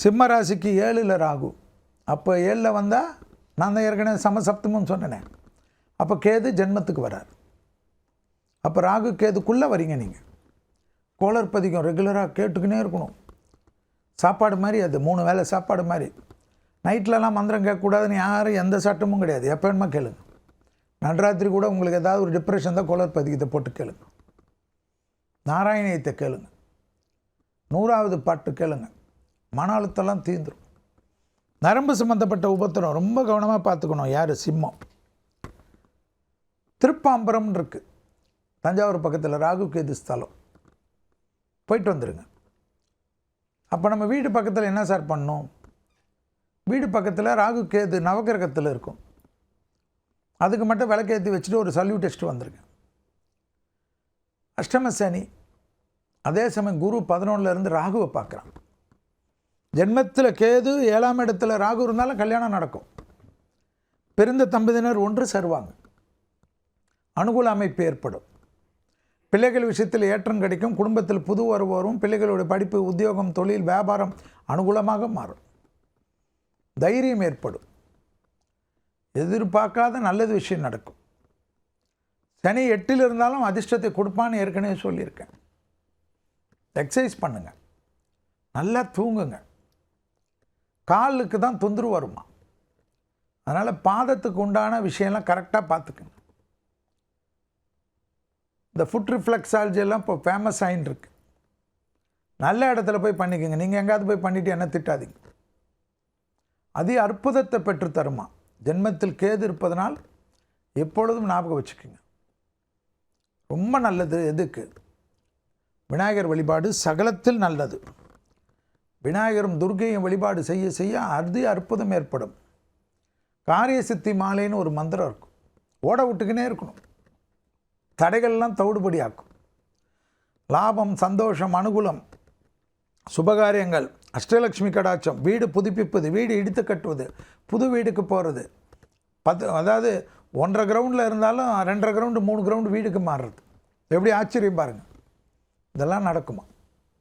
சிம்ம ராசிக்கு 7ல் ராகு. அப்போ 7ல் வந்தால் நான் தான் ஏற்கனவே சமசப்தமும் சொன்னேன். அப்போ கேது ஜென்மத்துக்கு வரார். அப்போ ராகு கேதுக்குள்ளே வரீங்க. நீங்கள் கோளர் பதிக்கும் ரெகுலராக கேட்டுக்கினே இருக்கணும். சாப்பாடு மாதிரி அது 3 வேளை சாப்பாடு மாதிரி. நைட்லலாம் மந்திரம் கேட்கக்கூடாதுன்னு யாரும் எந்த சட்டமும் கிடையாது. எப்போ வேணுமா கேளுங்க. நடுராத்திரி கூட உங்களுக்கு ஏதாவது ஒரு டிப்ரெஷன் தான் கோளர் பதிக்கத்தை போட்டு கேளுங்க. நாராயணியத்தை கேளுங்க. 100வது பாட்டு கேளுங்க. மன அழுத்தம்லாம் தீர்ந்துடும். நரம்பு சம்மந்தப்பட்ட உபத்திரம் ரொம்ப கவனமாக பார்த்துக்கணும். யார்? சிம்மம். திருப்பாம்பரம்னு இருக்குது தஞ்சாவூர் பக்கத்தில், ராகு கேது ஸ்தலம். போயிட்டு வந்துடுங்க. அப்போ நம்ம வீடு பக்கத்தில் என்ன சார் பண்ணணும்? வீடு பக்கத்தில் ராகு கேது நவகிரகத்தில் இருக்கும். அதுக்கு மட்டும் விளக்கேற்றி வச்சுட்டு ஒரு சல்யூட் டெஸ்ட் வந்துருங்க. அஷ்டம சனி. அதே சமயம் குரு 11ல் ராகுவை பார்க்குறான். ஜென்மத்தில் கேது 7ஆம் இடத்துல ராகு இருந்தாலும் கல்யாணம் நடக்கும். பிறந்த தம்பதியினர் ஒன்று சேருவாங்க. அனுகூல அமைப்பு ஏற்படும். பிள்ளைகள் விஷயத்தில் ஏற்றம் கிடைக்கும். குடும்பத்தில் புது வரவு வரும். பிள்ளைகளுடைய படிப்பு, உத்தியோகம், தொழில், வியாபாரம் அனுகூலமாக மாறும். தைரியம் ஏற்படும். எதிர்பார்க்காத நல்லது விஷயம் நடக்கும். சனி 8ல் இருந்தாலும் அதிர்ஷ்டத்தை கொடுப்பான்னு ஏற்கனவே சொல்லியிருக்கேன். எக்ஸசைஸ் பண்ணுங்கள். நல்லா தூங்குங்க. காலுக்கு தான் தொந்தரவு வருமா, அதனால் பாதத்துக்கு உண்டான விஷயம்லாம் கரெக்டாக பார்த்துக்குங்க. இந்த ஃபுட் ரிஃப்ளெக்ஸாலஜி எல்லாம் இப்போ ஃபேமஸ் ஆகின்னு இருக்கு. நல்ல இடத்துல போய் பண்ணிக்கோங்க. நீங்கள் எங்கேயாவது போய் பண்ணிவிட்டு என்ன திட்டாதீங்க. அதி அற்புதத்தை பெற்றுத்தருமா. ஜென்மத்தில் கேது இருப்பதனால் எப்பொழுதும் ஞாபகம் வச்சுக்கோங்க. ரொம்ப நல்லது. எதுக்கு? விநாயகர் வழிபாடு சகலத்தில் நல்லது. விநாயகரும் துர்க்கையும் வழிபாடு செய்ய செய்ய அதி அற்புதம் ஏற்படும். காரிய சித்தி மாலைன்னு ஒரு மந்திரம் இருக்கும். ஓட விட்டுக்கினே இருக்கணும். தடைகள்லாம் தவிடுபடியாக்கும். லாபம், சந்தோஷம், அனுகூலம், சுபகாரியங்கள், அஷ்டலட்சுமி கடாட்சம், வீடு புதுப்பிப்பது, வீடு இடித்து கட்டுவது, புது வீடுக்கு போகிறது, அதாவது 1.5 கிரவுண்டில் இருந்தாலும் 2.5 கிரவுண்டு 3 கிரவுண்டு வீடுக்கு மாறுறது. எப்படி ஆச்சரியம் பாருங்கள். இதெல்லாம் நடக்குமா?